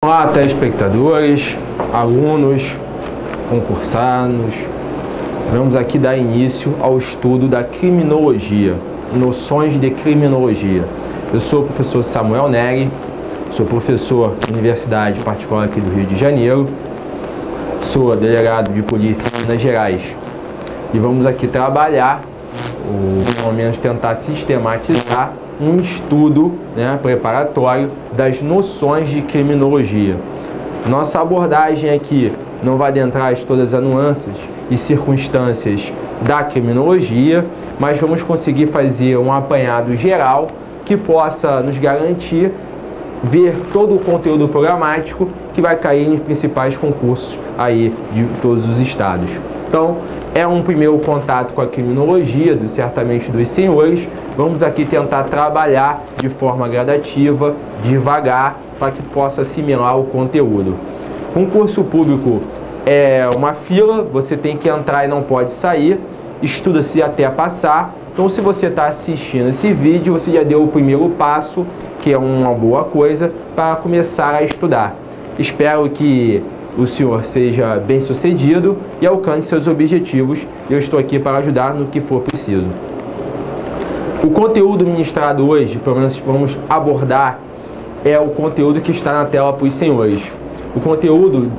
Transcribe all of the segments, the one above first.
Olá, telespectadores, alunos, concursados. Vamos aqui dar início ao estudo da criminologia, noções de criminologia. Eu sou o professor Samuel Neri, sou professor da Universidade Particular aqui do Rio de Janeiro, sou delegado de polícia em Minas Gerais e vamos aqui trabalhar, ou pelo menos tentar sistematizar, um estudo preparatório das noções de criminologia. Nossa abordagem aqui não vai adentrar em todas as nuances e circunstâncias da criminologia, mas vamos conseguir fazer um apanhado geral que possa nos garantir ver todo o conteúdo programático que vai cair nos principais concursos aí de todos os estados. Então, é um primeiro contato com a criminologia, certamente dos senhores. Vamos aqui tentar trabalhar de forma gradativa, devagar, para que possa assimilar o conteúdo. Concurso público é uma fila, você tem que entrar e não pode sair, estuda-se até passar. Então, se você está assistindo esse vídeo, você já deu o primeiro passo, que é uma boa coisa, para começar a estudar. Espero que o senhor seja bem sucedido e alcance seus objetivos. Eu estou aqui para ajudar no que for preciso. O conteúdo ministrado hoje, pelo menos vamos abordar, é o conteúdo que está na tela para os senhores. O conteúdo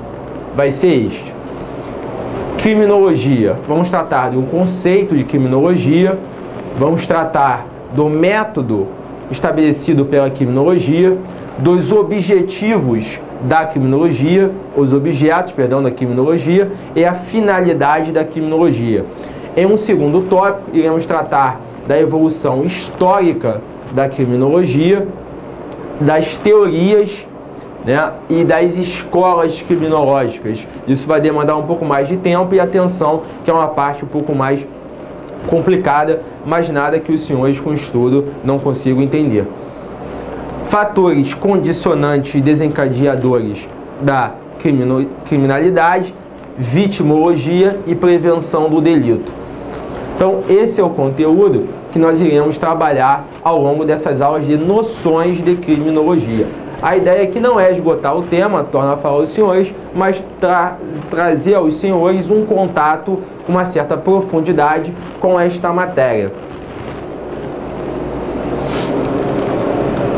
vai ser este: criminologia. Vamos tratar de um conceito de criminologia, vamos tratar do método estabelecido pela criminologia, dos objetivos da criminologia, os objetos, da criminologia e a finalidade da criminologia. Em um segundo tópico, iremos tratar da evolução histórica da criminologia, das teorias e das escolas criminológicas. Isso vai demandar um pouco mais de tempo e atenção, que é uma parte um pouco mais complicada, mas nada que os senhores com estudo não consigam entender. Fatores condicionantes e desencadeadores da criminalidade, vitimologia e prevenção do delito. Então, esse é o conteúdo que nós iremos trabalhar ao longo dessas aulas de noções de criminologia. A ideia aqui não é esgotar o tema, torna a falar aos senhores, mas trazer aos senhores um contato com uma certa profundidade com esta matéria.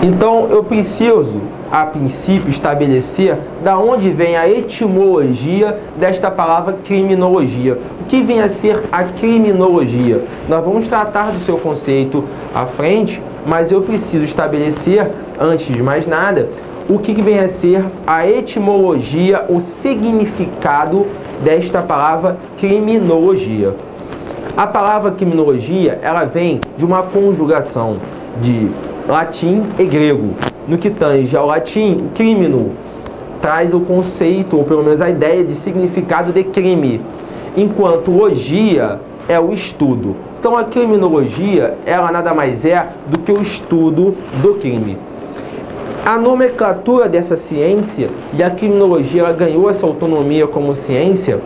Então, eu preciso, a princípio, estabelecer da onde vem a etimologia desta palavra criminologia. O que vem a ser a criminologia? Nós vamos tratar do seu conceito à frente, mas eu preciso estabelecer, antes de mais nada, o que vem a ser a etimologia, o significado desta palavra criminologia. A palavra criminologia, ela vem de uma conjugação de latim e grego. No que tange ao latim, o crimino traz o conceito, ou pelo menos a ideia de significado de crime, enquanto logia é o estudo. Então a criminologia, ela nada mais é do que o estudo do crime. A nomenclatura dessa ciência, e a criminologia ela ganhou essa autonomia como ciência,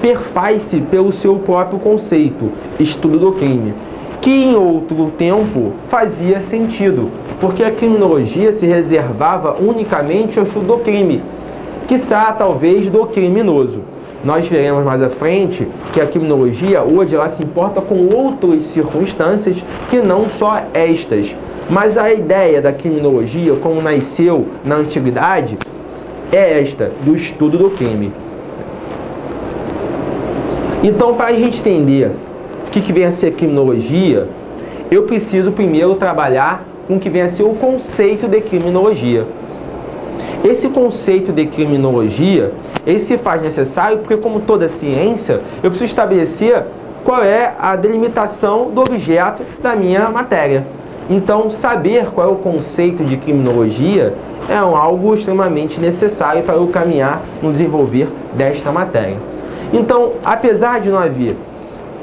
perfaz-se pelo seu próprio conceito, estudo do crime, que em outro tempo fazia sentido, porque a criminologia se reservava unicamente ao estudo do crime, quiçá talvez do criminoso. Nós veremos mais à frente que a criminologia hoje ela se importa com outras circunstâncias que não só estas. Mas a ideia da criminologia, como nasceu na antiguidade, é esta, do estudo do crime. Então, para a gente entender o que vem a ser criminologia, eu preciso primeiro trabalhar com o que vem a ser o conceito de criminologia. Esse conceito de criminologia, ele se faz necessário porque, como toda ciência, eu preciso estabelecer qual é a delimitação do objeto da minha matéria. Então, saber qual é o conceito de criminologia é algo extremamente necessário para eu caminhar no desenvolver desta matéria. Então, apesar de não haver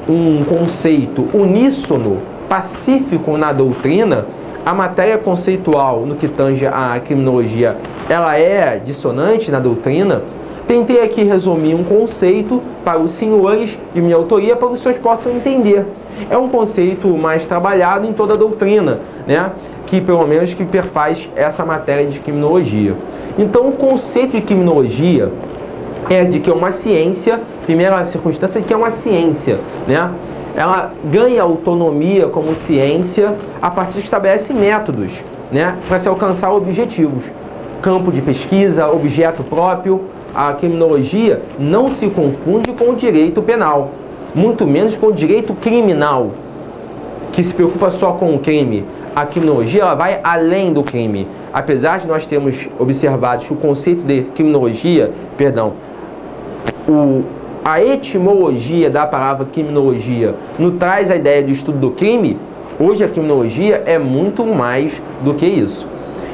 um conceito uníssono, pacífico na doutrina, a matéria conceitual no que tange à criminologia, ela é dissonante na doutrina, Tentei aqui resumir um conceito para os senhores de minha autoria, para que os senhores possam entender. É um conceito mais trabalhado em toda a doutrina, né? Que pelo menos que perfaz essa matéria de criminologia. Então, o conceito de criminologia é de que é uma ciência, primeira circunstância, que é uma ciência, né? Ela ganha autonomia como ciência a partir de que estabelece métodos, né? Para se alcançar objetivos. Campo de pesquisa, objeto próprio. A criminologia não se confunde com o direito penal, muito menos com o direito criminal, que se preocupa só com o crime. A criminologia ela vai além do crime. Apesar de nós termos observado que o conceito de criminologia, a etimologia da palavra criminologia nos traz a ideia do estudo do crime, hoje a criminologia é muito mais do que isso.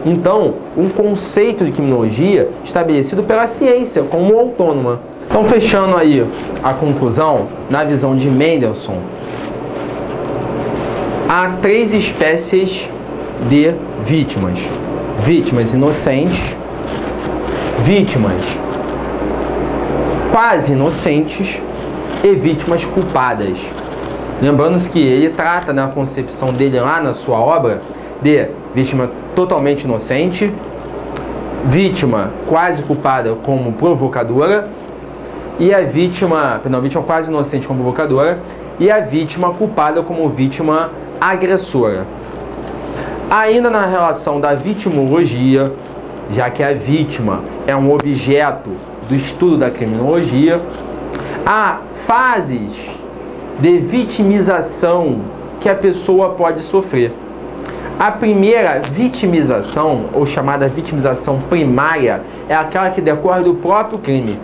Então, um conceito de criminologia estabelecido pela ciência como autônoma. Então, fechando aí a conclusão, na visão de Mendelssohn, há 3 espécies de vítimas. Vítimas inocentes, vítimas quase inocentes e vítimas culpadas. Lembrando-se que ele trata na concepção dele lá na sua obra de vítima totalmente inocente, vítima quase culpada como provocadora e a vítima quase inocente como provocadora e a vítima culpada como vítima agressora. Ainda na relação da vitimologia, já que a vítima é um objeto do estudo da criminologia, há fases de vitimização que a pessoa pode sofrer. A primeira vitimização, ou chamada vitimização primária, é aquela que decorre do próprio crime.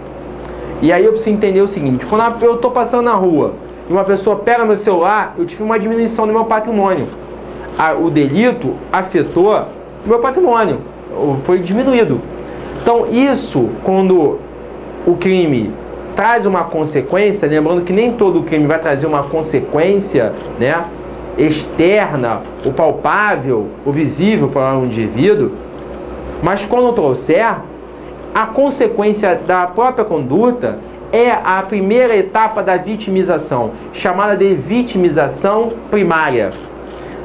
E aí eu preciso entender o seguinte: quando eu estou passando na rua e uma pessoa pega meu celular, eu tive uma diminuição do meu patrimônio. O delito afetou o meu patrimônio, foi diminuído. Então isso, quando o crime traz uma consequência, lembrando que nem todo crime vai trazer uma consequência, né, externa, o palpável, o visível para um indivíduo, mas quando trouxer, a consequência da própria conduta é a primeira etapa da vitimização, chamada de vitimização primária.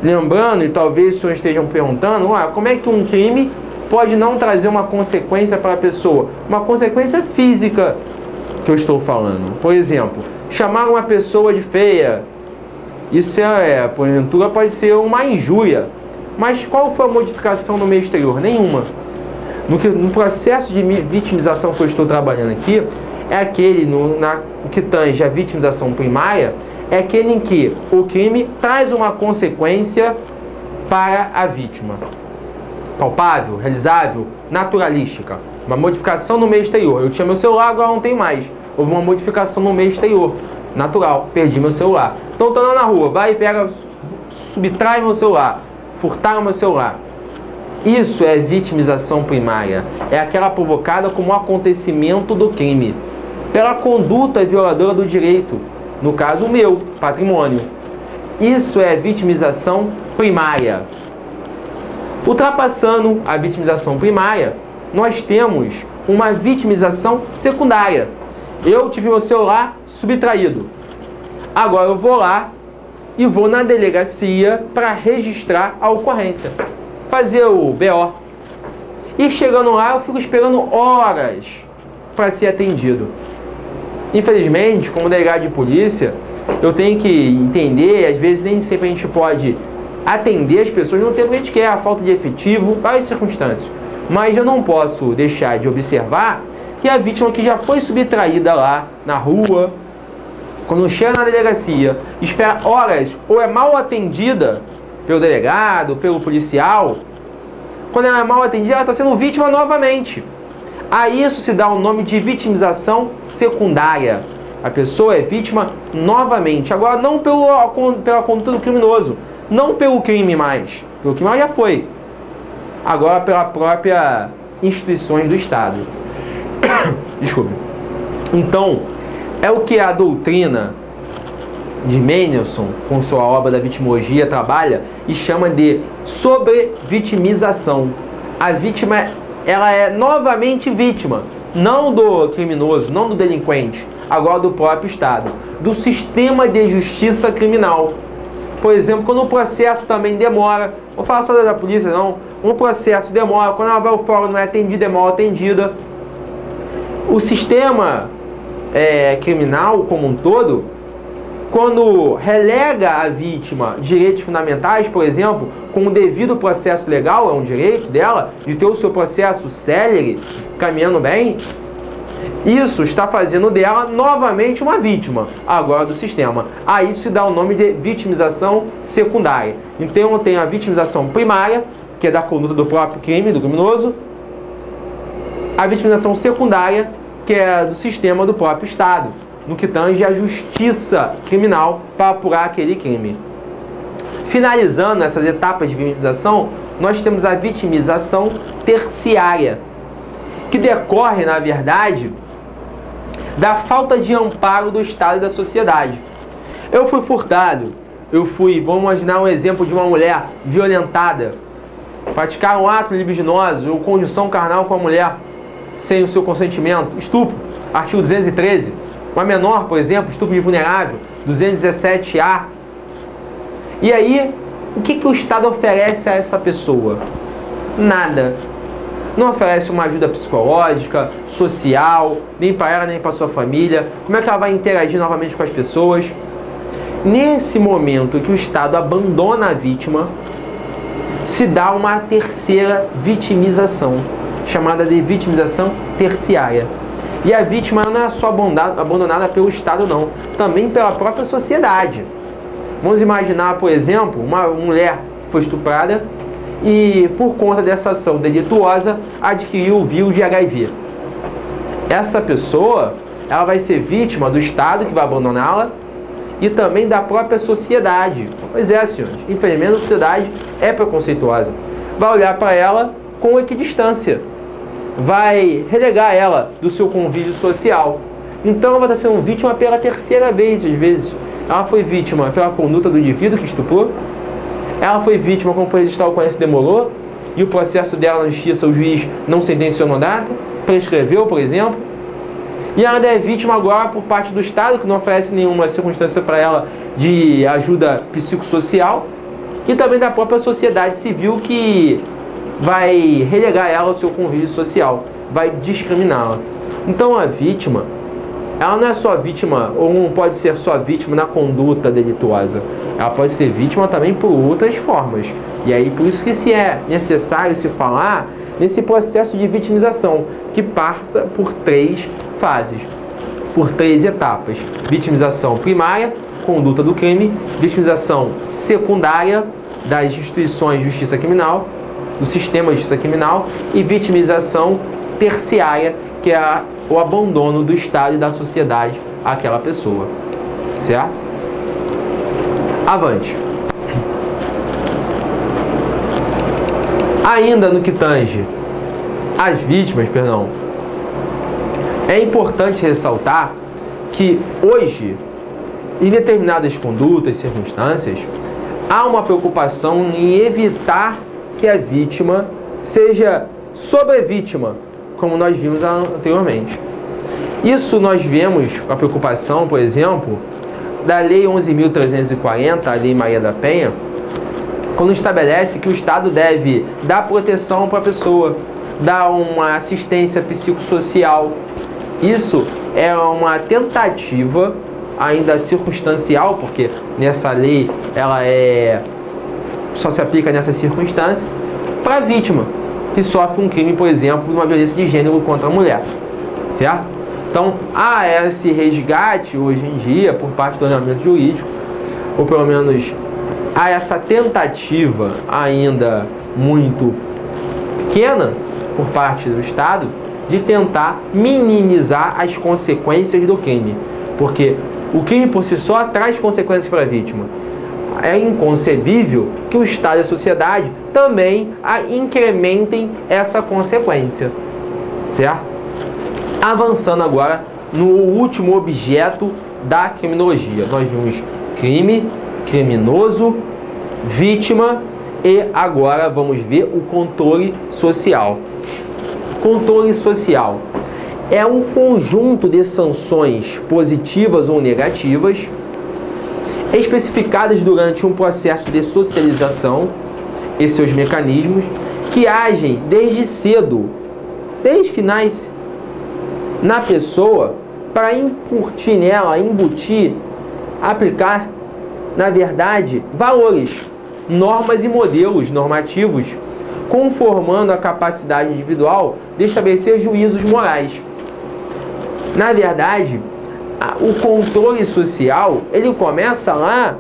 Lembrando, e talvez os senhores estejam perguntando, como é que um crime pode não trazer uma consequência para a pessoa? Uma consequência física que eu estou falando. Por exemplo, chamar uma pessoa de feia, isso porventura pode ser uma injúria. Mas qual foi a modificação no meio exterior? Nenhuma. No processo de vitimização que eu estou trabalhando aqui, é aquele que tange a vitimização primária, é aquele em que o crime traz uma consequência para a vítima. Palpável, realizável, naturalística. Uma modificação no meio exterior. Eu tinha meu celular, agora não tenho mais. Houve uma modificação no meio exterior. Natural, perdi meu celular. Então estou na rua, vai e pega, subtrai meu celular, furtaram meu celular. Isso é vitimização primária. É aquela provocada como acontecimento do crime, pela conduta violadora do direito, no caso o meu patrimônio. Isso é vitimização primária. Ultrapassando a vitimização primária, nós temos uma vitimização secundária. Eu tive meu celular subtraído. Agora eu vou lá e vou na delegacia para registrar a ocorrência, fazer o BO. E chegando lá, eu fico esperando horas para ser atendido. Infelizmente, como delegado de polícia, eu tenho que entender, às vezes nem sempre a gente pode atender as pessoas no tempo que a gente quer, a falta de efetivo, várias circunstâncias. Mas eu não posso deixar de observar que a vítima que já foi subtraída lá na rua, quando chega na delegacia, espera horas ou é mal atendida pelo delegado, pelo policial, quando ela é mal atendida, ela está sendo vítima novamente. A isso se dá o nome de vitimização secundária. A pessoa é vítima novamente. Agora não pela conduta do criminoso, não pelo crime mais. Pelo crime já foi. Agora pela própria instituições do Estado. Desculpe. Então, é o que a doutrina de Mendelssohn, com sua obra da vitimologia, trabalha e chama de sobrevitimização. A vítima, ela é novamente vítima, não do criminoso, não do delinquente, agora do próprio Estado, do sistema de justiça criminal. Por exemplo, quando o processo também demora, não vou falar só da polícia não, um processo demora, quando ela vai ao fórum não é atendida, é mal atendida. O sistema criminal como um todo, quando relega a vítima direitos fundamentais, por exemplo, com o devido processo legal, é um direito dela, de ter o seu processo célere, caminhando bem, isso está fazendo dela novamente uma vítima, agora do sistema. A isso se dá o nome de vitimização secundária. Então tem a vitimização primária, que é da conduta do próprio crime, do criminoso, a vitimização secundária, que é do sistema do próprio Estado, no que tange a justiça criminal para apurar aquele crime. Finalizando essas etapas de vitimização, nós temos a vitimização terciária, que decorre, na verdade, da falta de amparo do Estado e da sociedade. Eu fui furtado, vamos imaginar um exemplo de uma mulher violentada, praticar um ato libidinoso ou conjunção carnal com a mulher sem o seu consentimento, estupro, artigo 213, uma menor, por exemplo, estupro de vulnerável, 217A. E aí, o que o Estado oferece a essa pessoa? Nada. Não oferece uma ajuda psicológica, social, nem para ela, nem para sua família. Como é que ela vai interagir novamente com as pessoas? Nesse momento que o Estado abandona a vítima, se dá uma terceira vitimização, chamada de vitimização terciária. E a vítima não é só abandonada pelo Estado, não, também pela própria sociedade. Vamos imaginar, por exemplo, uma mulher que foi estuprada e, por conta dessa ação delituosa, adquiriu o vírus de HIV. Essa pessoa, ela vai ser vítima do Estado, que vai abandoná-la, e também da própria sociedade. Pois é, senhores, infelizmente a sociedade é preconceituosa. Vai olhar para ela com equidistância, vai relegar ela do seu convívio social. Então ela vai estar sendo vítima pela terceira vez, às vezes. Ela foi vítima pela conduta do indivíduo que estuprou, ela foi vítima quando foi registrar o ocorrência demorou, e o processo dela na justiça, o juiz não sentenciou data, prescreveu, por exemplo. E ela é vítima agora por parte do Estado, que não oferece nenhuma circunstância para ela de ajuda psicossocial, e também da própria sociedade civil, que vai relegar ela ao seu convívio social, vai discriminá-la. Então a vítima, ela não é só vítima, ou não pode ser só vítima na conduta delituosa, ela pode ser vítima também por outras formas. E aí por isso que se é necessário se falar nesse processo de vitimização, que passa por 3 fases, por 3 etapas: vitimização primária, conduta do crime; vitimização secundária, das instituições de justiça criminal, do sistema de justiça criminal; e vitimização terciária, que é o abandono do Estado e da sociedade àquela pessoa. Certo? Avante. Ainda no que tange as vítimas, é importante ressaltar que hoje, em determinadas condutas e circunstâncias, há uma preocupação em evitar que a vítima seja sobrevítima, como nós vimos anteriormente. Isso nós vemos com a preocupação, por exemplo, da Lei 11.340, a Lei Maria da Penha, quando estabelece que o Estado deve dar proteção para a pessoa, dar uma assistência psicossocial. Isso é uma tentativa, ainda circunstancial, porque nessa lei ela só se aplica nessa circunstância, para a vítima que sofre um crime, por exemplo, de uma violência de gênero contra a mulher. Certo? Então, há esse resgate hoje em dia por parte do ordenamento jurídico, ou pelo menos há essa tentativa ainda muito pequena por parte do Estado de tentar minimizar as consequências do crime, porque o crime por si só traz consequências para a vítima. É inconcebível que o Estado e a sociedade também incrementem essa consequência. Certo? Avançando agora no último objeto da criminologia. Nós vimos crime, criminoso, vítima e agora vamos ver o controle social. Controle social é um conjunto de sanções positivas ou negativas especificadas durante um processo de socialização e seus mecanismos que agem desde cedo, desde que nasce na pessoa, para incutir nela, embutir, aplicar, na verdade, valores, normas e modelos normativos, conformando a capacidade individual de estabelecer juízos morais. Na verdade, o controle social, ele começa lá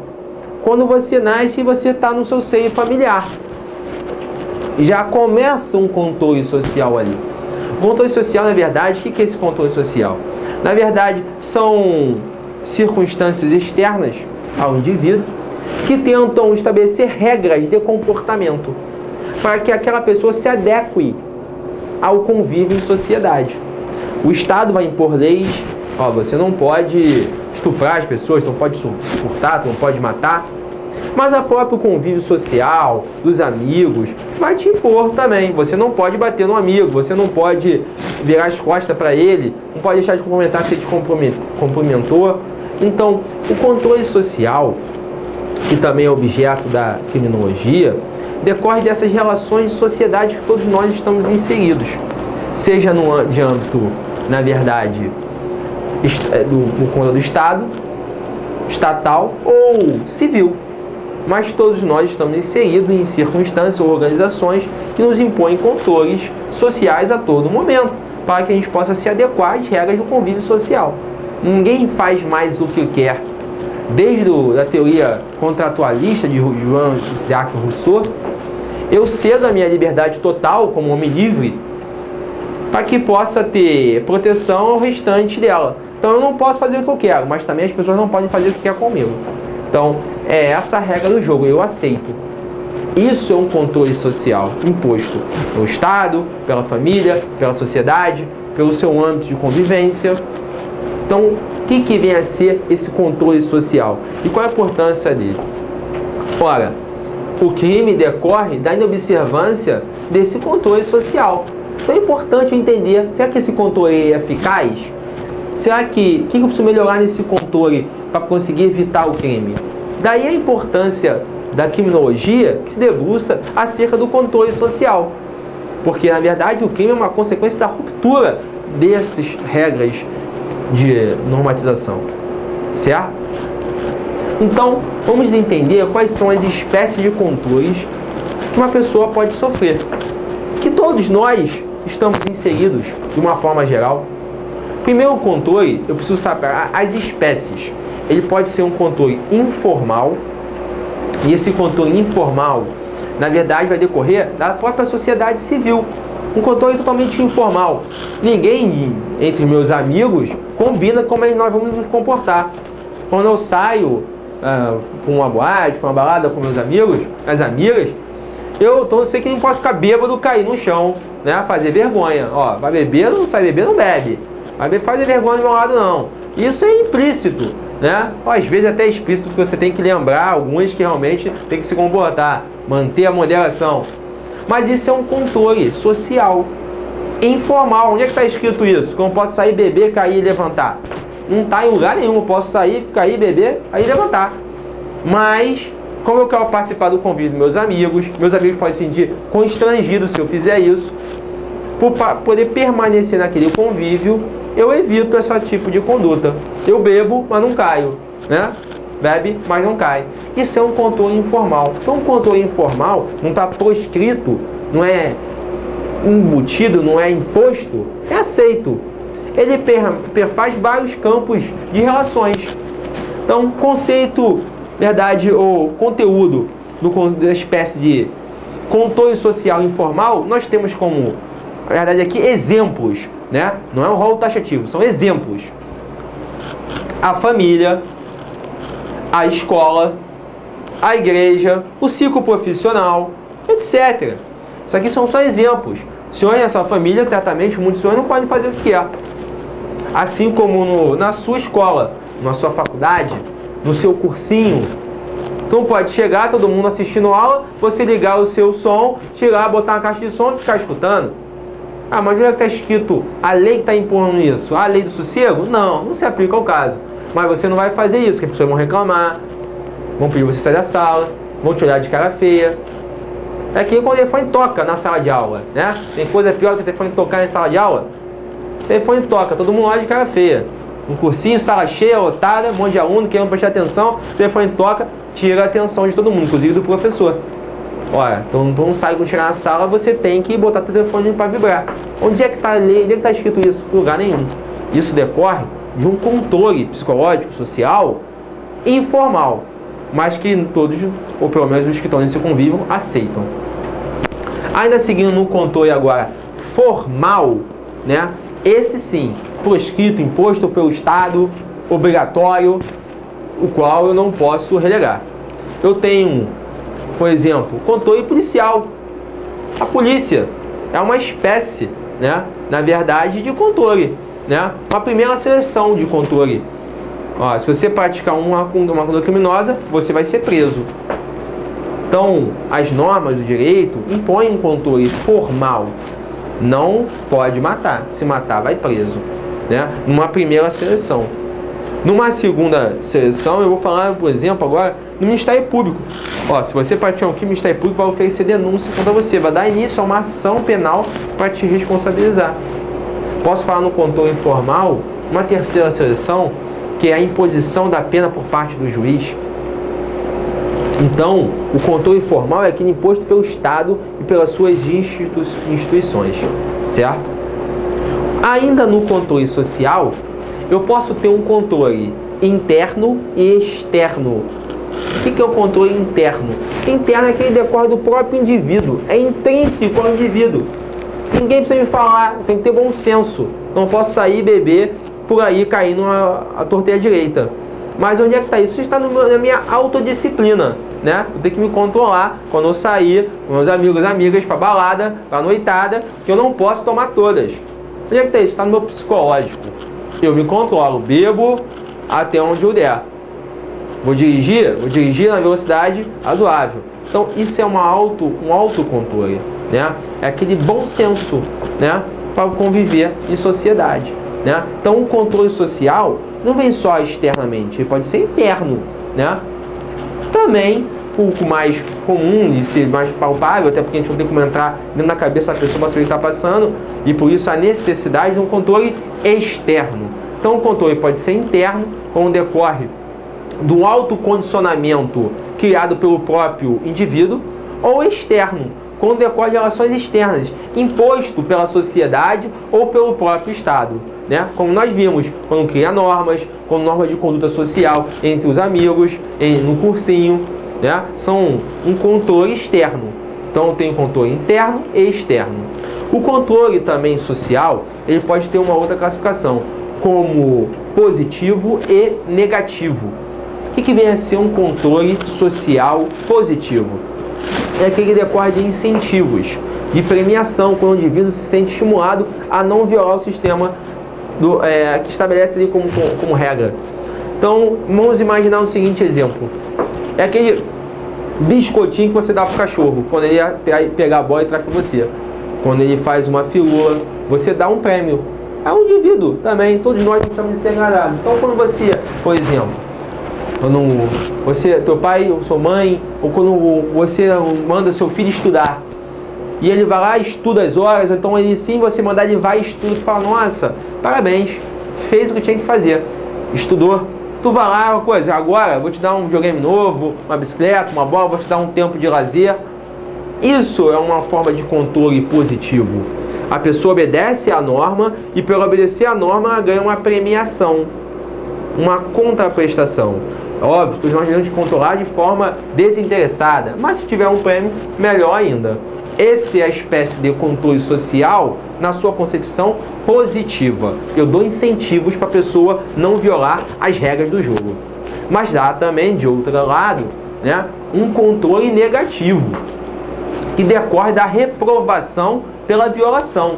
quando você nasce e você está no seu seio familiar. Já começa um controle social ali. O controle social, na verdade, o que é esse controle social? Na verdade, são circunstâncias externas ao indivíduo que tentam estabelecer regras de comportamento para que aquela pessoa se adeque ao convívio em sociedade. O Estado vai impor leis, ó, você não pode estuprar as pessoas, não pode furtar, não pode matar, mas o próprio convívio social, dos amigos, vai te impor também. Você não pode bater no amigo, você não pode virar as costas para ele, não pode deixar de cumprimentar se ele te cumprimentou. Então, o controle social, que também é objeto da criminologia, decorre dessas relações de sociedade que todos nós estamos inseridos, seja de âmbito, na verdade, do controle do Estado, estatal ou civil. Mas todos nós estamos inseridos em circunstâncias ou organizações que nos impõem controles sociais a todo momento, para que a gente possa se adequar às regras do convívio social. Ninguém faz mais o que quer. Desde a teoria contratualista de Jean-Jacques Rousseau, eu cedo a minha liberdade total como homem livre para que possa ter proteção ao restante dela. Então eu não posso fazer o que eu quero, mas também as pessoas não podem fazer o que quer comigo. Então é essa a regra do jogo, eu aceito. Isso é um controle social imposto pelo Estado, pela família, pela sociedade, pelo seu âmbito de convivência. Então, o que vem a ser esse controle social? E qual é a importância dele? Ora, o crime decorre da inobservância desse controle social. Então é importante eu entender, será que esse controle é eficaz? Será que eu preciso melhorar nesse controle para conseguir evitar o crime? Daí a importância da criminologia que se debruça acerca do controle social. Porque, na verdade, o crime é uma consequência da ruptura dessas regras de normatização. Certo? Então, vamos entender quais são as espécies de controles que uma pessoa pode sofrer. Que todos nós estamos inseridos de uma forma geral. Primeiro controle, eu preciso saber as espécies. Ele pode ser um controle informal, e esse controle informal, na verdade, vai decorrer da própria sociedade civil. Um controle totalmente informal. Ninguém, entre meus amigos, combina como nós vamos nos comportar. Quando eu saio com uma boate, com uma balada com meus amigos, as amigas, eu sei que não posso ficar bêbado, cair no chão, né? Fazer vergonha. Ó, vai beber, não sai beber, não bebe. Vai fazer vergonha do meu lado, não. Isso é implícito, né? Às vezes até explícito, porque você tem que lembrar alguns que realmente tem que se comportar, manter a moderação. Mas isso é um controle social, informal. Onde é que está escrito isso? Que eu não posso sair, beber, cair e levantar? Não está em lugar nenhum. Eu posso sair, cair, beber, aí levantar. Mas, como eu quero participar do convívio dos meus amigos podem se sentir constrangidos se eu fizer isso. Para poder permanecer naquele convívio, eu evito esse tipo de conduta. Eu bebo, mas não caio, né? Bebe, mas não cai. Isso é um controle informal. Então, um controle informal não está proscrito, não é embutido, não é imposto, é aceito. Ele perfaz vários campos de relações. Então, conceito, verdade, ou conteúdo da espécie de controle social informal, nós temos como, na verdade, aqui exemplos, né? Não é um rol taxativo, são exemplos. A família, a escola, a igreja, o ciclo profissional, etc. Isso aqui são só exemplos. O senhor e a sua família, certamente, muitos senhores não podem fazer o que quer. Assim como na sua escola, na sua faculdade, no seu cursinho. Então pode chegar, todo mundo assistindo aula, você ligar o seu som, chegar, botar uma caixa de som e ficar escutando. Ah, mas onde é que está escrito a lei que está impondo isso? A lei do sossego? Não, não se aplica ao caso. Mas você não vai fazer isso, que as pessoas vão reclamar, vão pedir você sair da sala, vão te olhar de cara feia. É que quando o telefone toca na sala de aula, né? Tem coisa pior do que o telefone tocar na sala de aula? O telefone toca, todo mundo olha de cara feia. Um cursinho, sala cheia, lotada, um monte de aluno querendo prestar atenção, o telefone toca, tira a atenção de todo mundo, inclusive do professor. Olha, então não sai quando chegar na sala, você tem que botar o telefone para vibrar. Onde é que está a lei? Onde é que está escrito isso? Em lugar nenhum. Isso decorre de um controle psicológico, social, informal, mas que todos, ou pelo menos os que estão nesse convívio, aceitam. Ainda seguindo no controle agora formal, né? Esse sim, proscrito, imposto pelo Estado, obrigatório, o qual eu não posso relegar. Eu tenho, por exemplo, controle policial. A polícia é uma espécie, né, na verdade, de controle, né? Uma primeira seleção de controle. Ó, se você praticar uma conduta criminosa, você vai ser preso. Então, as normas do direito impõem um controle formal. Não pode matar. Se matar, vai preso, né? Numa primeira seleção. Numa segunda seleção, eu vou falar, por exemplo, agora no Ministério Público. Ó, se você praticar um crime, o Ministério Público vai oferecer denúncia contra você, vai dar início a uma ação penal para te responsabilizar. Posso falar no controle informal, uma terceira seleção, que é a imposição da pena por parte do juiz. Então, o controle formal é aquele imposto pelo Estado e pelas suas instituições, certo? Ainda no controle social, eu posso ter um controle interno e externo. O que é o controle interno? Interno é aquele que decorre do próprio indivíduo, é intrínseco ao indivíduo. Ninguém precisa me falar, tem que ter bom senso. Não posso sair e beber por aí, cair numa torta direita. Mas onde é que está isso? Isso está na minha autodisciplina, né? Eu tenho que me controlar quando eu sair com meus amigos e amigas para balada, para noitada, que eu não posso tomar todas. Onde é que está isso? Está no meu psicológico. Eu me controlo, bebo até onde eu der. Vou dirigir na velocidade razoável. Então isso é um autocontrole, né? É aquele bom senso, né, para conviver em sociedade, né? Então o controle social não vem só externamente, ele pode ser interno, né? Também um pouco mais comum e ser mais palpável, até porque a gente não tem como entrar dentro da cabeça da pessoa para saber o que está passando, e por isso a necessidade de um controle externo. Então o controle pode ser interno, como decorre do autocondicionamento criado pelo próprio indivíduo, ou externo, quando decorre de relações externas, imposto pela sociedade ou pelo próprio Estado, né? Como nós vimos, quando cria normas, como norma de conduta social entre os amigos, no cursinho, né? São um controle externo. Então tem controle interno e externo. O controle também social, ele pode ter uma outra classificação, como positivo e negativo. O que vem a ser um controle social positivo? É aquele que decorre de incentivos, de premiação, quando o indivíduo se sente estimulado a não violar o sistema que estabelece ali como regra. Então, vamos imaginar o seguinte exemplo. É aquele biscoitinho que você dá para o cachorro, quando ele pegar a bola e traz para você. Quando ele faz uma firula, você dá um prêmio. É um indivíduo também, todos nós gostamos de ser agradados. Então, quando você, por exemplo, teu pai ou sua mãe, ou quando você manda seu filho estudar, e ele vai lá, estuda as horas, ou então você mandar ele vai e estuda, tu fala, nossa, parabéns, fez o que tinha que fazer, estudou. Tu vai lá, uma coisa, agora vou te dar um videogame novo, uma bicicleta, uma bola, vou te dar um tempo de lazer. Isso é uma forma de controle positivo. A pessoa obedece à norma e, pelo obedecer à norma, ela ganha uma premiação, uma contraprestação. Óbvio, nós devemos controlar de forma desinteressada, mas se tiver um prêmio, melhor ainda. Essa é a espécie de controle social, na sua concepção positiva. Eu dou incentivos para a pessoa não violar as regras do jogo. Mas dá também, de outro lado, né, um controle negativo, que decorre da reprovação pela violação.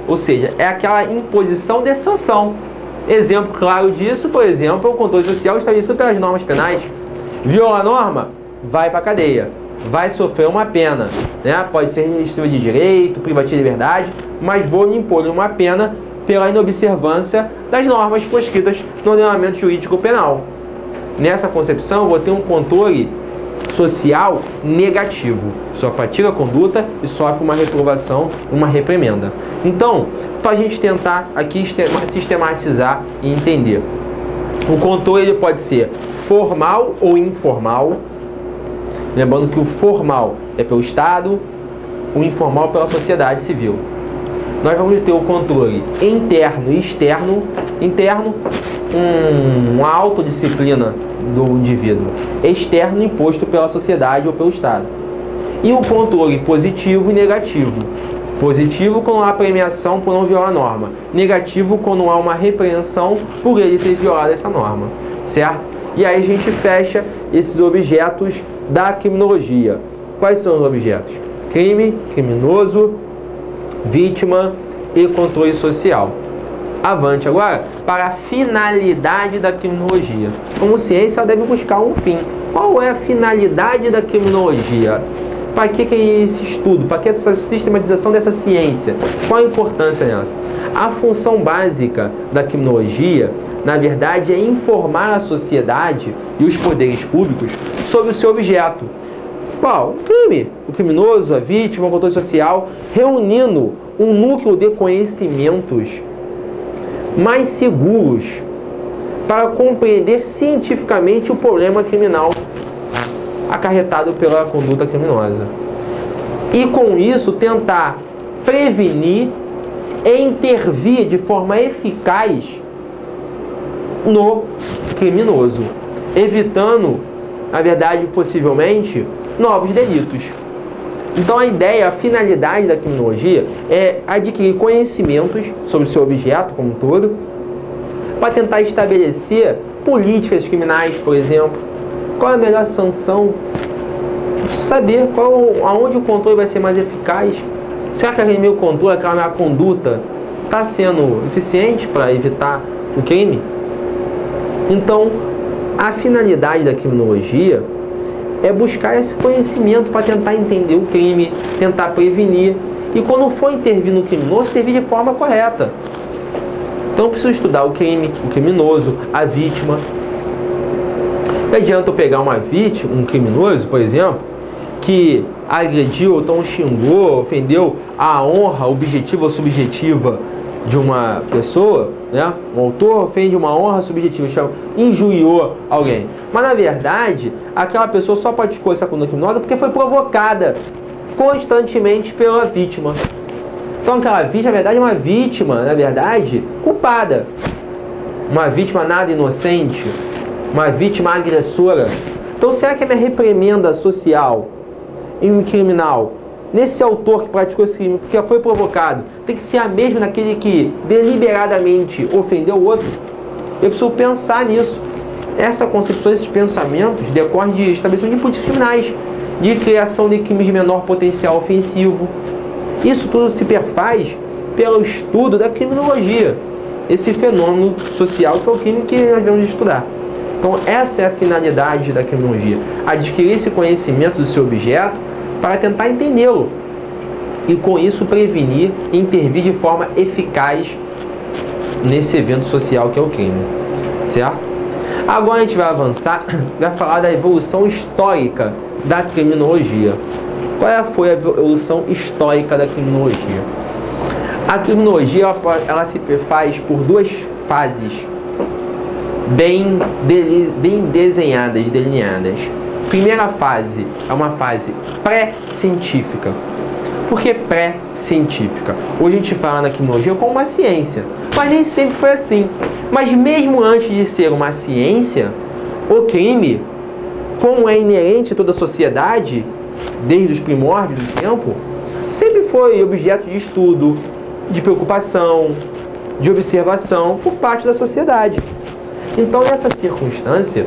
Ou seja, é aquela imposição de sanção. Exemplo claro disso, por exemplo, é o controle social estabelecido pelas normas penais. Viola a norma, vai para a cadeia. vai sofrer uma pena, né? Pode ser restritiva de direito, privativa de liberdade, mas vou lhe impor uma pena pela inobservância das normas prescritas no ordenamento jurídico penal. Nessa concepção, vou ter um controle social negativo. A pessoa pratica a conduta e sofre uma reprovação, uma reprimenda. Então, para a gente tentar aqui sistematizar e entender, o controle ele pode ser formal ou informal. Lembrando que o formal é pelo Estado, o informal pela sociedade civil. Nós vamos ter o controle interno e externo. Interno, uma autodisciplina do indivíduo. Externo, imposto pela sociedade ou pelo Estado. E o controle positivo e negativo. Positivo quando há premiação por não violar a norma. Negativo quando há uma repreensão por ele ter violado essa norma. Certo? E aí a gente fecha esses objetos da criminologia. Quais são os objetos? Crime, criminoso, vítima e controle social. Avante agora para a finalidade da criminologia. Como ciência, ela deve buscar um fim. Qual é a finalidade da criminologia? Para que é esse estudo? Para que essa sistematização dessa ciência? Qual a importância nessa? A função básica da criminologia, na verdade, é informar a sociedade e os poderes públicos sobre o seu objeto. Qual? O crime, o criminoso, a vítima, o controle social, reunindo um núcleo de conhecimentos mais seguros para compreender cientificamente o problema criminal acarretado pela conduta criminosa. E com isso tentar prevenir e intervir de forma eficaz no criminoso, evitando, na verdade, possivelmente, novos delitos. Então a ideia, a finalidade da criminologia é adquirir conhecimentos sobre o seu objeto como um todo, para tentar estabelecer políticas criminais, por exemplo. Qual é a melhor sanção? Preciso saber aonde o controle vai ser mais eficaz. Será que aquele meu controle, aquela minha conduta está sendo eficiente para evitar o crime? Então, a finalidade da criminologia é buscar esse conhecimento para tentar entender o crime, tentar prevenir. E quando for intervir no criminoso, intervir de forma correta. Então eu preciso estudar o crime, o criminoso, a vítima. Não adianta eu pegar uma vítima, um criminoso, por exemplo, que agrediu, ou então xingou, ofendeu a honra objetiva ou subjetiva de uma pessoa, né? Um autor ofende uma honra subjetiva, injuriou alguém. Mas na verdade, aquela pessoa só praticou essa conduta criminosa porque foi provocada constantemente pela vítima. Então aquela vítima, na verdade, é uma vítima, na verdade, culpada. Uma vítima nada inocente, uma vítima agressora. Então será que a minha reprimenda social em um criminal, nesse autor que praticou esse crime, porque foi provocado, tem que ser a mesma naquele que deliberadamente ofendeu o outro? Eu preciso pensar nisso. Essa concepção, esses pensamentos decorrem de estabelecimento de políticas criminais, de criação de crimes de menor potencial ofensivo. Isso tudo se perfaz pelo estudo da criminologia, esse fenômeno social que é o crime que nós vamos estudar. Então essa é a finalidade da criminologia, adquirir esse conhecimento do seu objeto para tentar entendê-lo e com isso prevenir e intervir de forma eficaz nesse evento social que é o crime, certo? Agora a gente vai avançar, vai falar da evolução histórica da criminologia. Qual foi a evolução histórica da criminologia? A criminologia ela se faz por duas fases bem desenhadas, delineadas. Primeira fase é uma fase pré-científica. Por que pré-científica? Hoje a gente fala na criminologia como uma ciência, mas nem sempre foi assim. Mas mesmo antes de ser uma ciência, o crime, como é inerente a toda a sociedade, desde os primórdios do tempo, sempre foi objeto de estudo, de preocupação, de observação por parte da sociedade. Então, nessa circunstância,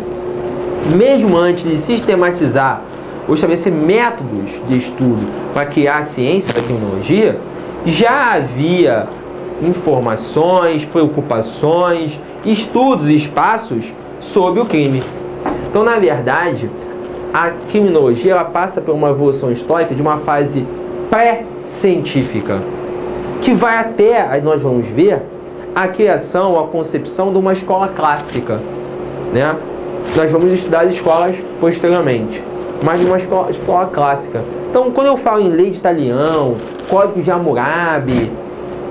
mesmo antes de sistematizar ou estabelecer métodos de estudo para criar a ciência da criminologia, já havia informações, preocupações, estudos e espaços sobre o crime. Então, na verdade, a criminologia ela passa por uma evolução histórica de uma fase pré-científica, que vai até, aí nós vamos ver, a criação, a concepção de uma escola clássica, né? Nós vamos estudar as escolas posteriormente, mas de uma escola clássica. Então, quando eu falo em lei de Talião, Código de Hammurabi,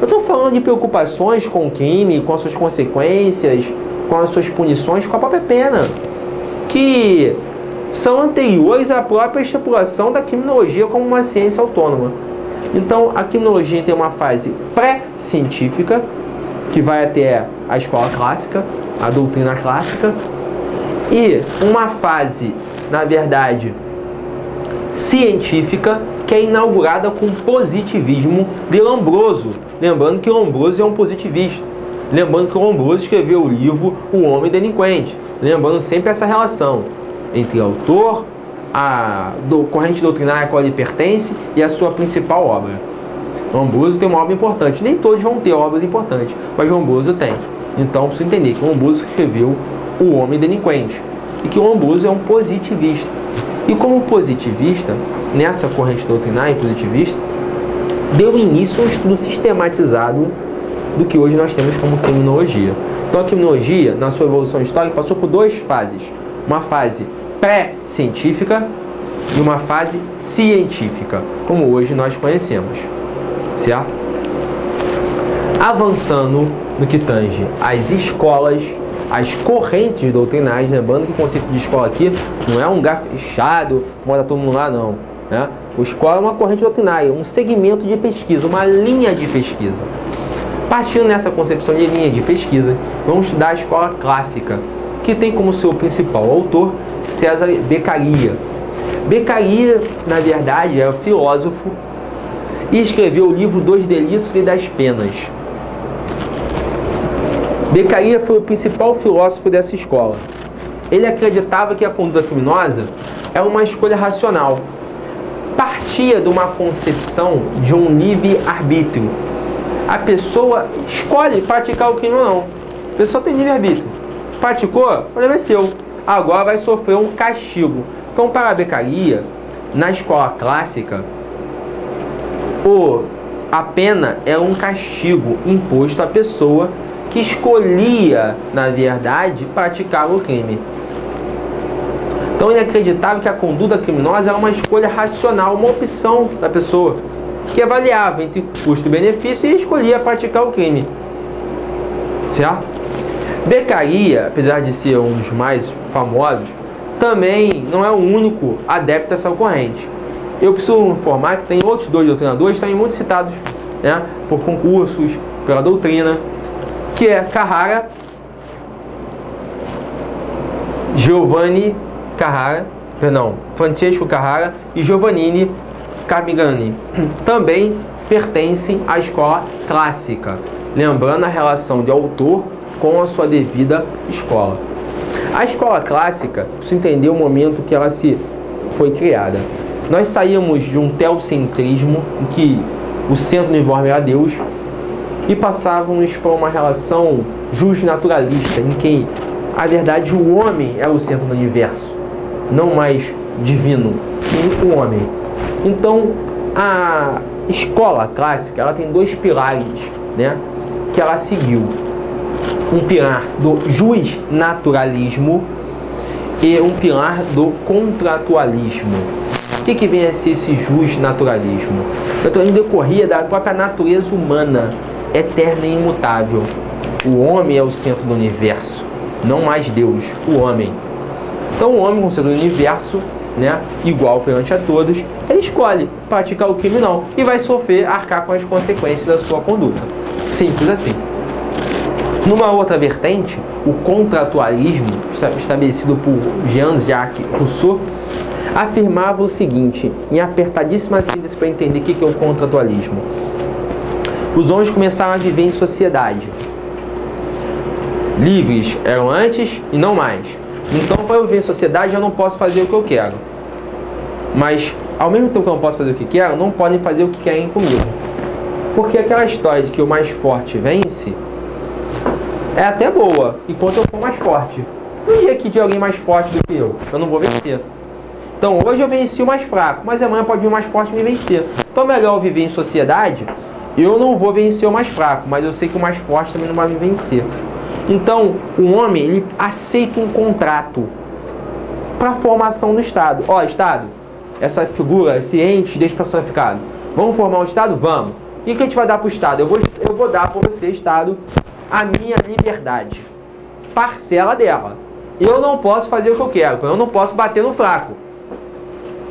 eu estou falando de preocupações com o crime, com as suas consequências, com as suas punições, com a própria pena, que são anteriores à própria estipulação da criminologia como uma ciência autônoma. Então, a criminologia tem uma fase pré-científica, que vai até a escola clássica, a doutrina clássica, e uma fase, na verdade, científica, que é inaugurada com o positivismo de Lombroso. Lembrando que Lombroso é um positivista. Lembrando que Lombroso escreveu o livro O Homem Delinquente. Lembrando sempre essa relação entre o autor, a corrente doutrinária a qual ele pertence e a sua principal obra. Lombroso tem uma obra importante. Nem todos vão ter obras importantes, mas Lombroso tem. Então, precisa entender que Lombroso escreveu O Homem Delinquente e que Lombroso é um positivista. E como positivista, nessa corrente doutrinária positivista, deu início a um estudo sistematizado do que hoje nós temos como criminologia. Então a criminologia, na sua evolução histórica, passou por duas fases. Uma fase pré-científica e uma fase científica, como hoje nós conhecemos. Certo? Avançando no que tange às escolas, as correntes doutrinárias, lembrando que o conceito de escola aqui não é um lugar fechado, mora todo mundo lá, não. Né? A escola é uma corrente doutrinária, um segmento de pesquisa, uma linha de pesquisa. Partindo nessa concepção de linha de pesquisa, vamos estudar a escola clássica, que tem como seu principal autor César Beccaria. Beccaria, na verdade, é um filósofo e escreveu o livro Dos Delitos e das Penas. Beccaria foi o principal filósofo dessa escola. Ele acreditava que a conduta criminosa é uma escolha racional. Partia de uma concepção de um livre-arbítrio. A pessoa escolhe praticar o crime ou não. A pessoa tem livre-arbítrio. Praticou, o problema é seu. Agora vai sofrer um castigo. Então, para Beccaria, na escola clássica, a pena é um castigo imposto à pessoa que escolhia, na verdade, praticar o crime. Então ele acreditava que a conduta criminosa era uma escolha racional, uma opção da pessoa, que avaliava entre custo e benefício e escolhia praticar o crime. Certo? Beccaria, apesar de ser um dos mais famosos, também não é o único adepto dessa corrente. Eu preciso informar que tem outros dois doutrinadores, também muito citados, né, por concursos, pela doutrina, que é Carrara, Francesco Carrara e Giovannini Carmigani. Também pertencem à escola clássica, lembrando a relação de autor com a sua devida escola. A escola clássica, precisa entender o momento que ela foi criada. Nós saímos de um teocentrismo em que o centro do universo era Deus e passávamos para uma relação justnaturalista em que, a verdade, o homem é o centro do universo, não mais divino, sim o homem. Então, a escola clássica ela tem dois pilares, né, que ela seguiu. Um pilar do justnaturalismo e um pilar do contratualismo. O que vem a ser esse justnaturalismo? O naturalismo decorria da própria natureza humana, eterna e imutável. O homem é o centro do universo, não mais Deus, o homem. Então o homem, como centro do universo, né, igual perante a todos, ele escolhe praticar o crime não e vai sofrer, arcar com as consequências da sua conduta. Simples assim. Numa outra vertente, o contratualismo, estabelecido por Jean-Jacques Rousseau, afirmava o seguinte, em apertadíssima síntese para entender o que é o contratualismo. Os homens começaram a viver em sociedade. Livres eram antes e não mais. Então, para eu viver em sociedade, eu não posso fazer o que eu quero. Mas, ao mesmo tempo que eu não posso fazer o que quero, não podem fazer o que querem comigo. Porque aquela história de que o mais forte vence é até boa, enquanto eu for mais forte. No dia que tiver alguém mais forte do que eu não vou vencer. Então hoje eu venci o mais fraco, mas amanhã pode vir o mais forte e me vencer. Então é melhor eu viver em sociedade, eu não vou vencer o mais fraco, mas eu sei que o mais forte também não vai me vencer. Então o homem, ele aceita um contrato para a formação do Estado. Ó, Estado, essa figura, esse ente despersonificado, vamos formar um Estado? Vamos. E o que a gente vai dar para o Estado? Eu vou dar para você, Estado, a minha liberdade. Parcela dela. Eu não posso fazer o que eu quero, eu não posso bater no fraco.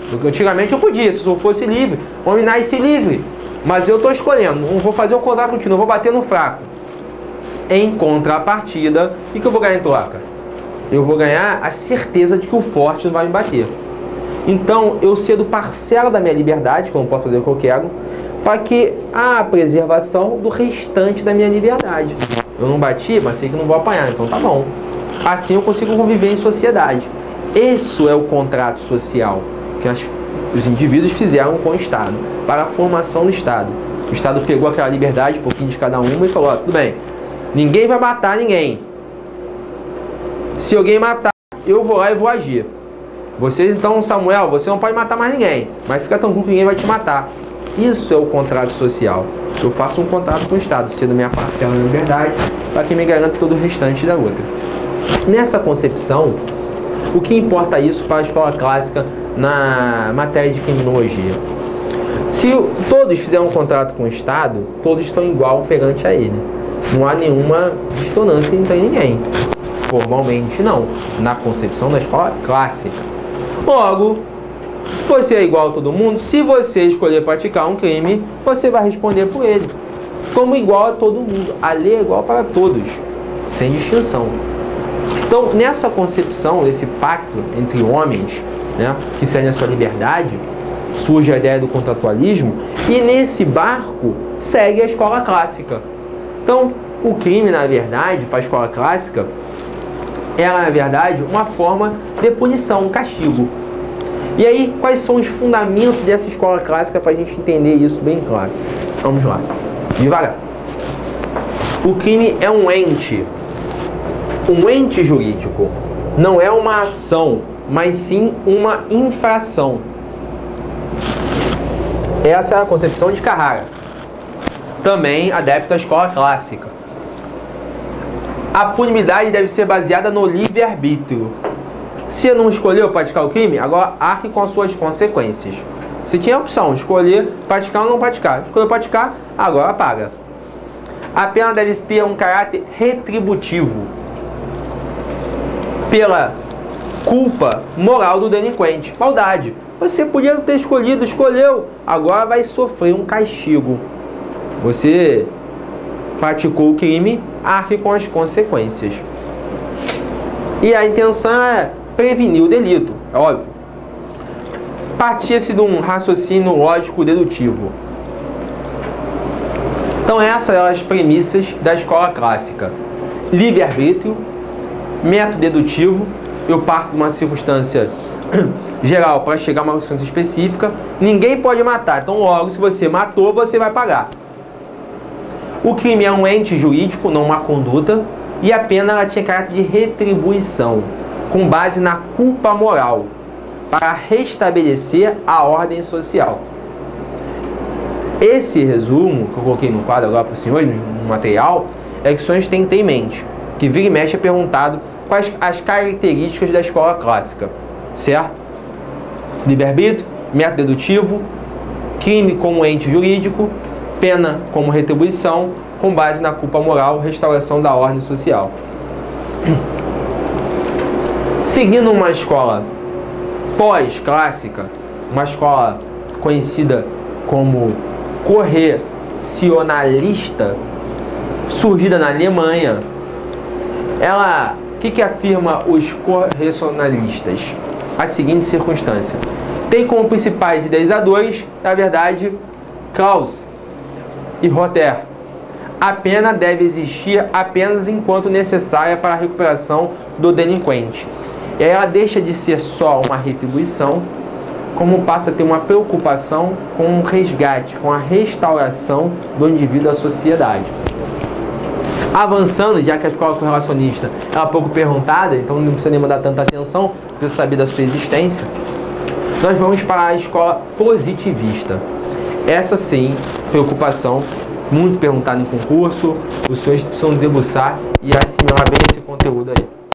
Porque antigamente eu podia, se eu fosse livre, o homem nasce livre. Mas eu estou escolhendo, não vou fazer um contrato contínuo, não vou bater no fraco. Em contrapartida, o que eu vou ganhar em troca? Eu vou ganhar a certeza de que o forte não vai me bater. Então, eu cedo parcela da minha liberdade, que eu não posso fazer o que eu quero, para que a preservação do restante da minha liberdade. Eu não bati, mas sei que não vou apanhar, então tá bom. Assim eu consigo conviver em sociedade. Esse é o contrato social que os indivíduos fizeram com o Estado, para a formação do Estado. O Estado pegou aquela liberdade, um pouquinho de cada uma, e falou, ó, tudo bem, ninguém vai matar ninguém. Se alguém matar, eu vou lá e vou agir. Vocês então, Samuel, você não pode matar mais ninguém, mas fica tranquilo que ninguém vai te matar. Isso é o contrato social. Eu faço um contrato com o Estado, sendo minha parcela da liberdade, para que me garanta todo o restante da outra. Nessa concepção, o que importa isso para a escola clássica na matéria de criminologia? Se todos fizerem um contrato com o Estado, todos estão igual perante a ele. Não há nenhuma dissonância entre ninguém. Formalmente não, na concepção da escola clássica. Logo, você é igual a todo mundo. Se você escolher praticar um crime, você vai responder por ele, como igual a todo mundo. A lei é igual para todos, sem distinção. Então, nessa concepção, esse pacto entre homens, né, que segue a sua liberdade, surge a ideia do contratualismo, e nesse barco segue a escola clássica. Então, o crime, na verdade, para a escola clássica, ela, na verdade, uma forma de punição, um castigo. E aí, quais são os fundamentos dessa escola clássica para a gente entender isso bem claro? Vamos lá, devagar. O crime é um ente jurídico. Não é uma ação, mas sim uma infração. Essa é a concepção de Carrara, também adepto da escola clássica. A punibilidade deve ser baseada no livre-arbítrio. Se não escolheu praticar o crime, agora arque com as suas consequências. Você tinha a opção, escolher praticar ou não praticar. Escolheu praticar, agora paga. A pena deve ter um caráter retributivo pela culpa moral do delinquente. Maldade. Você podia ter escolhido, escolheu. Agora vai sofrer um castigo. Você praticou o crime, arque com as consequências. E a intenção é prevenir o delito, é óbvio. Partia-se de um raciocínio lógico dedutivo. Então essas são as premissas da escola clássica. Livre-arbítrio, método dedutivo, eu parto de uma circunstância geral para chegar a uma circunstância específica. Ninguém pode matar, então logo se você matou, você vai pagar. O crime é um ente jurídico, não uma conduta, e a pena ela tinha caráter de retribuição, com base na culpa moral, para restabelecer a ordem social. Esse resumo que eu coloquei no quadro agora para os senhores, no material, é que os senhores têm que ter em mente, que vira e mexe é perguntado quais as características da escola clássica, certo? Livre-arbítrio, método dedutivo, crime como ente jurídico, pena como retribuição, com base na culpa moral, restauração da ordem social. Seguindo uma escola pós-clássica, uma escola conhecida como correcionalista, surgida na Alemanha, ela, o que afirma os correcionalistas? A seguinte circunstância: tem como principais idealizadores, na verdade, Klaus e Rotter. A pena deve existir apenas enquanto necessária para a recuperação do delinquente. E aí ela deixa de ser só uma retribuição, como passa a ter uma preocupação com o resgate, com a restauração do indivíduo à sociedade. Avançando, já que a escola correlacionista é um pouco perguntada, então não precisa nem mandar tanta atenção, precisa saber da sua existência. nós vamos para a escola positivista. Essa sim, preocupação, muito perguntada em concurso, os senhores precisam debruçar e assimilar bem esse conteúdo aí.